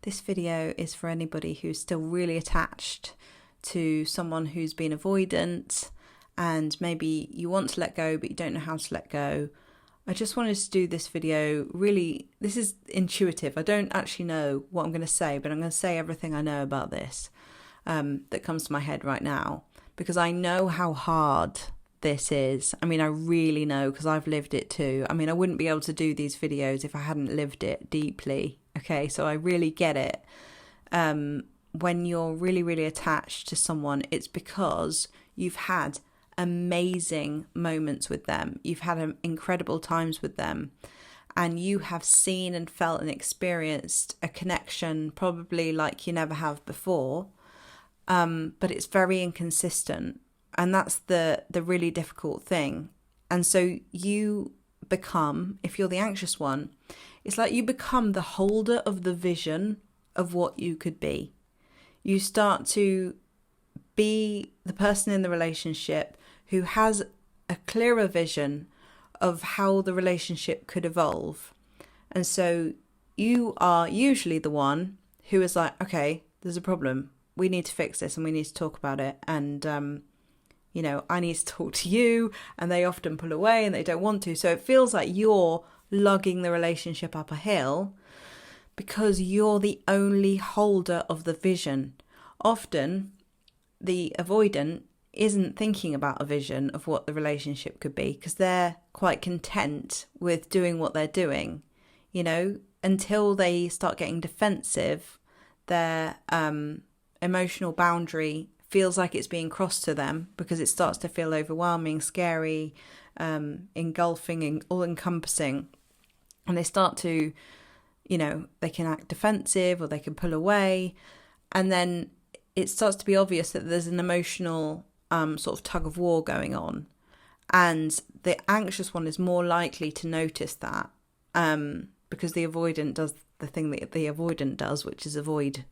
This video is for anybody who's still really attached to someone who's been avoidant, and maybe you want to let go but you don't know how to let go. I just wanted to do this video. Really, this is intuitive. I don't actually know what I'm going to say, but I'm going to say everything I know about this that comes to my head right now, because I know how hard this is. I mean, I really know, because I've lived it too. I mean, I wouldn't be able to do these videos if I hadn't lived it deeply. Okay, so I really get it. When you're really, really attached to someone, it's because you've had amazing moments with them. You've had incredible times with them, and you have seen and felt and experienced a connection probably like you never have before. But it's very inconsistent, and that's the really difficult thing. And so you become, if you're the anxious one, it's like you become the holder of the vision of what you could be. You start to be the person in the relationship who has a clearer vision of how the relationship could evolve. And so you are usually the one who is like, okay, there's a problem. We need to fix this and we need to talk about it. And, I need to talk to you. And they often pull away and they don't want to. So it feels like you're lugging the relationship up a hill because you're the only holder of the vision. Often the avoidant isn't thinking about a vision of what the relationship could be because they're quite content with doing what they're doing, until they start getting defensive. Their emotional boundary feels like it's being crossed to them because it starts to feel overwhelming, scary, engulfing and all-encompassing. And they start to, they can act defensive or they can pull away. And then it starts to be obvious that there's an emotional sort of tug of war going on. And the anxious one is more likely to notice that because the avoidant does the thing that the avoidant does, which is avoid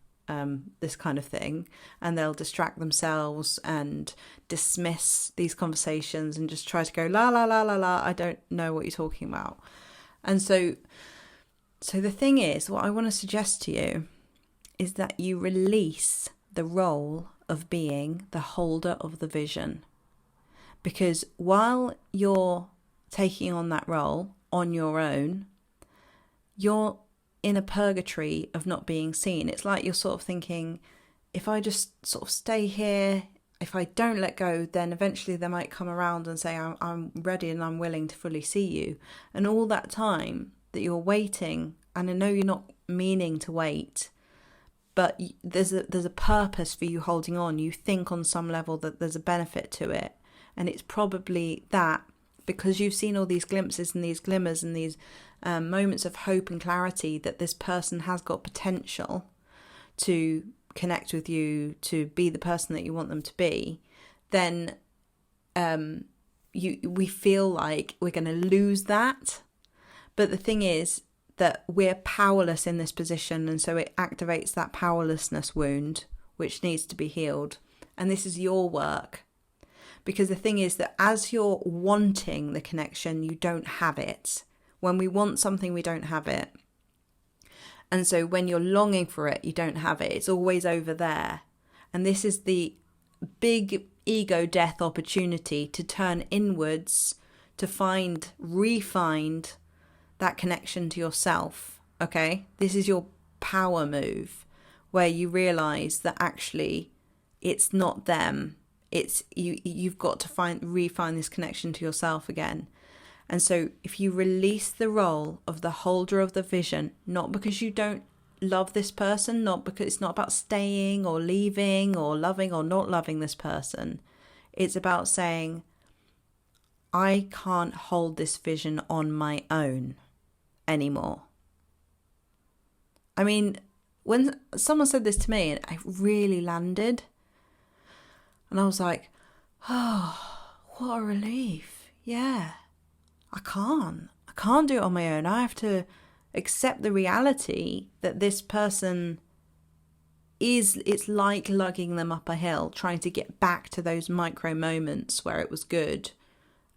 this kind of thing. And they'll distract themselves and dismiss these conversations and just try to go, la, la, la, la, la, I don't know what you're talking about. And so the thing is, what I want to suggest to you is that you release the role of being the holder of the vision. Because while you're taking on that role on your own, you're in a purgatory of not being seen. It's like you're sort of thinking, if I just sort of stay here, if I don't let go, then eventually they might come around and say, I'm ready and I'm willing to fully see you. And all that time that you're waiting, and I know you're not meaning to wait, but there's a purpose for you holding on. You think on some level that there's a benefit to it. And it's probably that because you've seen all these glimpses and these glimmers and these moments of hope and clarity that this person has got potential to connect with you, to be the person that you want them to be, then we feel like we're going to lose that. But the thing is that we're powerless in this position, and so it activates that powerlessness wound which needs to be healed. And this is your work, because the thing is that as you're wanting the connection, you don't have it. When we want something, we don't have it. And so when you're longing for it, you don't have it. It's always over there. And this is the big ego death opportunity to turn inwards, to re-find that connection to yourself. Okay? This is your power move, where you realize that actually it's not them. It's you've got to re-find this connection to yourself again. And so if you release the role of the holder of the vision, not because you don't love this person, not because it's not about staying or leaving or loving or not loving this person. It's about saying, I can't hold this vision on my own anymore. I mean, when someone said this to me, and it really landed, and I was like, oh, what a relief. Yeah. I can't do it on my own. I have to accept the reality that this person it's like lugging them up a hill, trying to get back to those micro moments where it was good.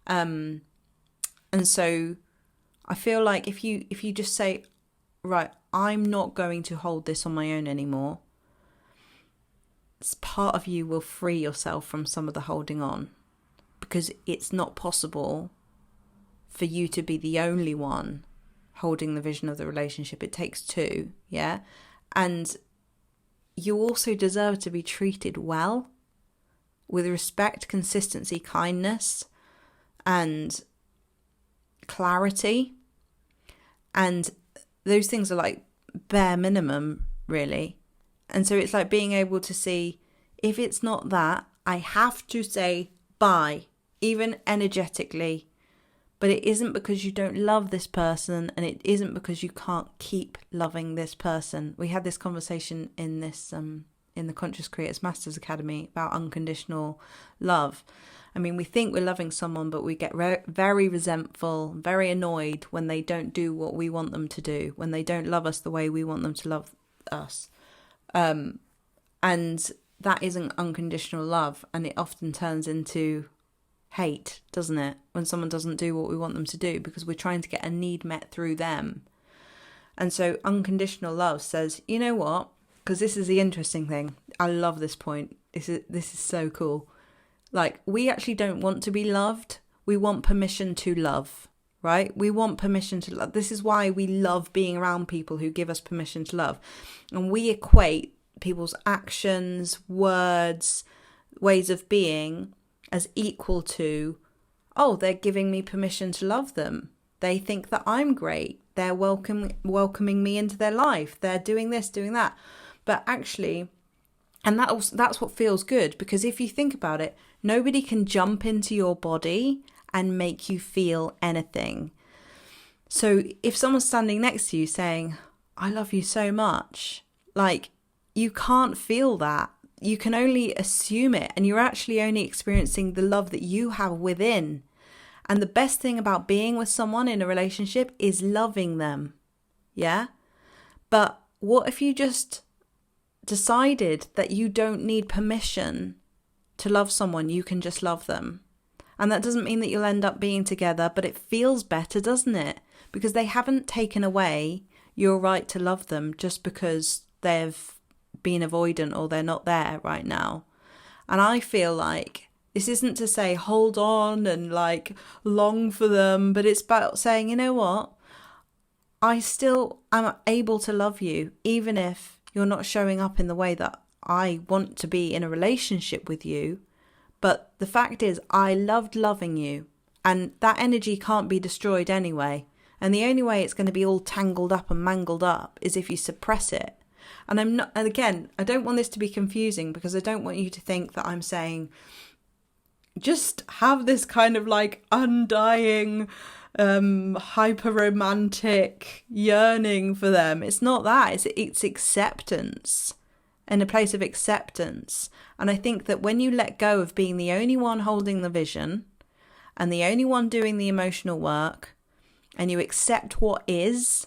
And so I feel like if you just say, right, I'm not going to hold this on my own anymore, part of you will free yourself from some of the holding on, because it's not possible for you to be the only one holding the vision of the relationship. It takes two, yeah? And you also deserve to be treated well, with respect, consistency, kindness, and clarity. And those things are like bare minimum, really. And so it's like being able to see, if it's not that, I have to say bye, even energetically. But it isn't because you don't love this person, and it isn't because you can't keep loving this person. We had this conversation in this in the Conscious Creators Masters Academy about unconditional love. I mean, we think we're loving someone, but we get very resentful, very annoyed when they don't do what we want them to do, when they don't love us the way we want them to love us. And that isn't unconditional love, and it often turns into hate, doesn't it? When someone doesn't do what we want them to do, because we're trying to get a need met through them. And so unconditional love says, you know what? Because this is the interesting thing. I love this point. This is so cool. Like, we actually don't want to be loved. We want permission to love, right? We want permission to love. This is why we love being around people who give us permission to love. And we equate people's actions, words, ways of being as equal to, oh, they're giving me permission to love them. They think that I'm great. They're welcoming me into their life. They're doing this, doing that. But actually, and that's what feels good, because if you think about it, nobody can jump into your body and make you feel anything. So if someone's standing next to you saying, I love you so much, like, you can't feel that. You can only assume it, and you're actually only experiencing the love that you have within. And the best thing about being with someone in a relationship is loving them. Yeah? But what if you just decided that you don't need permission to love someone? You can just love them. And that doesn't mean that you'll end up being together, but it feels better, doesn't it? Because they haven't taken away your right to love them just because they've been avoidant or they're not there right now. And I feel like this isn't to say hold on and like long for them, but it's about saying, you know what? I still am able to love you, even if you're not showing up in the way that I want to be in a relationship with you. But the fact is, I loved loving you, and that energy can't be destroyed anyway. And the only way it's going to be all tangled up and mangled up is if you suppress it. And again, I don't want this to be confusing, because I don't want you to think that I'm saying just have this kind of like undying, hyper romantic yearning for them. It's not that. It's acceptance, in a place of acceptance. And I think that when you let go of being the only one holding the vision and the only one doing the emotional work, and you accept what is,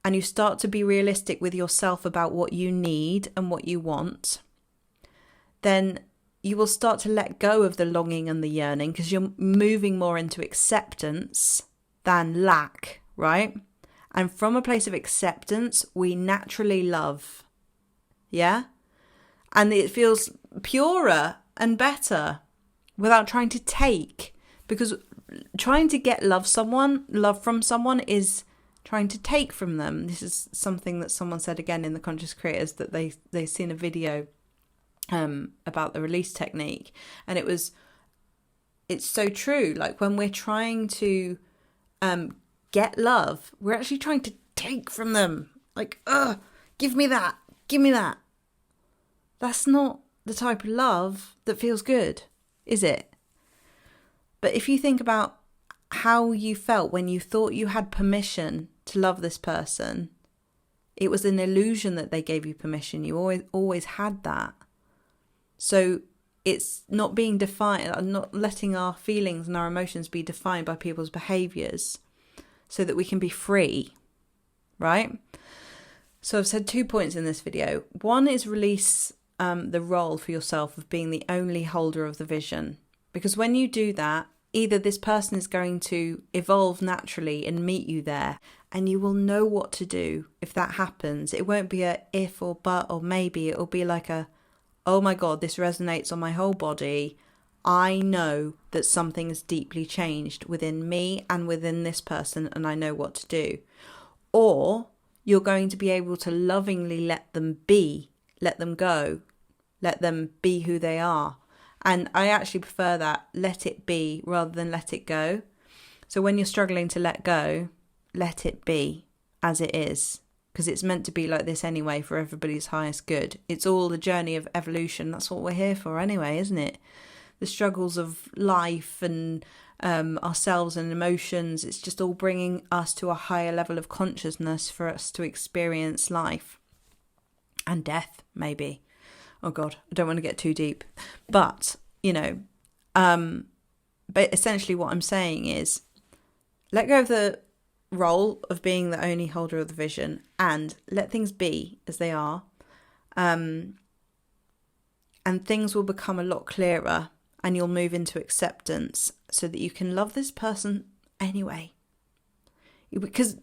and you start to be realistic with yourself about what you need and what you want, then you will start to let go of the longing and the yearning, because you're moving more into acceptance than lack, right? And from a place of acceptance, we naturally love. Yeah? And it feels purer and better without trying to take, because trying to get love from someone is trying to take from them. This is something that someone said again in the Conscious Creators, that they seen a video about the release technique, and it's so true. Like, when we're trying to get love, we're actually trying to take from them. Like, give me that. That's not the type of love that feels good, is it? But if you think about how you felt when you thought you had permission to love this person, it was an illusion that they gave you permission. You always had that. So it's not being defined, not letting our feelings and our emotions be defined by people's behaviours, so that we can be free, right? So I've said 2 points in this video. One is release the role for yourself of being the only holder of the vision. Because when you do that, either this person is going to evolve naturally and meet you there, and you will know what to do if that happens. It won't be a if or but or maybe. It'll be like a, oh my God, this resonates on my whole body. I know that something has deeply changed within me and within this person, and I know what to do. Or you're going to be able to lovingly let them be, let them go, let them be who they are. And I actually prefer that, let it be rather than let it go. So when you're struggling to let go, let it be as it is, because it's meant to be like this anyway for everybody's highest good. It's all the journey of evolution. That's what we're here for anyway, isn't it? The struggles of life and ourselves and emotions, it's just all bringing us to a higher level of consciousness for us to experience life and death, maybe. Oh God, I don't want to get too deep. But, but essentially what I'm saying is, let go of the role of being the only holder of the vision and let things be as they are. And things will become a lot clearer, and you'll move into acceptance so that you can love this person anyway. Because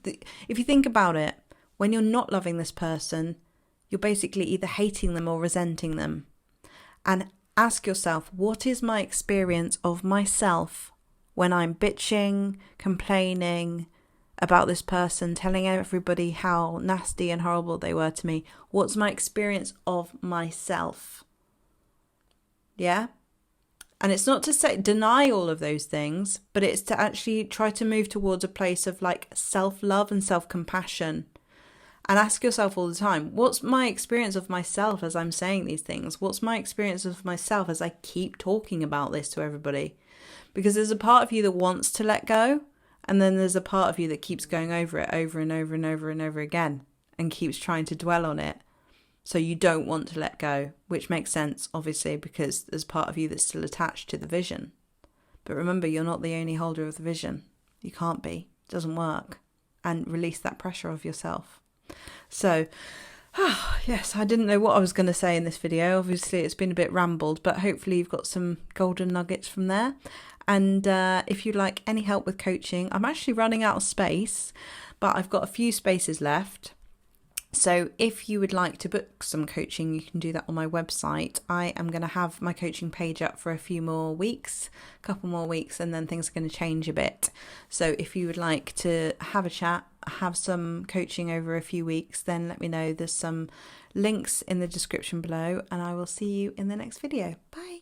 if you think about it, when you're not loving this person, you're basically either hating them or resenting them. And ask yourself, what is my experience of myself when I'm bitching, complaining about this person, telling everybody how nasty and horrible they were to me? What's my experience of myself? Yeah? And it's not to say deny all of those things, but it's to actually try to move towards a place of like self-love and self-compassion. And ask yourself all the time, what's my experience of myself as I'm saying these things? What's my experience of myself as I keep talking about this to everybody? Because there's a part of you that wants to let go, and then there's a part of you that keeps going over it over and over and over and over again and keeps trying to dwell on it. So you don't want to let go, which makes sense, obviously, because there's part of you that's still attached to the vision. But remember, you're not the only holder of the vision. You can't be. It doesn't work. And release that pressure of yourself. So, yes, I didn't know what I was going to say in this video. Obviously, it's been a bit rambled, but hopefully you've got some golden nuggets from there. And if you'd like any help with coaching, I'm actually running out of space, but I've got a few spaces left. So if you would like to book some coaching, you can do that on my website. I am going to have my coaching page up for a few more weeks, a couple more weeks, and then things are going to change a bit. So if you would like to have a chat, have some coaching over a few weeks, then let me know. There's some links in the description below, and I will see you in the next video. Bye.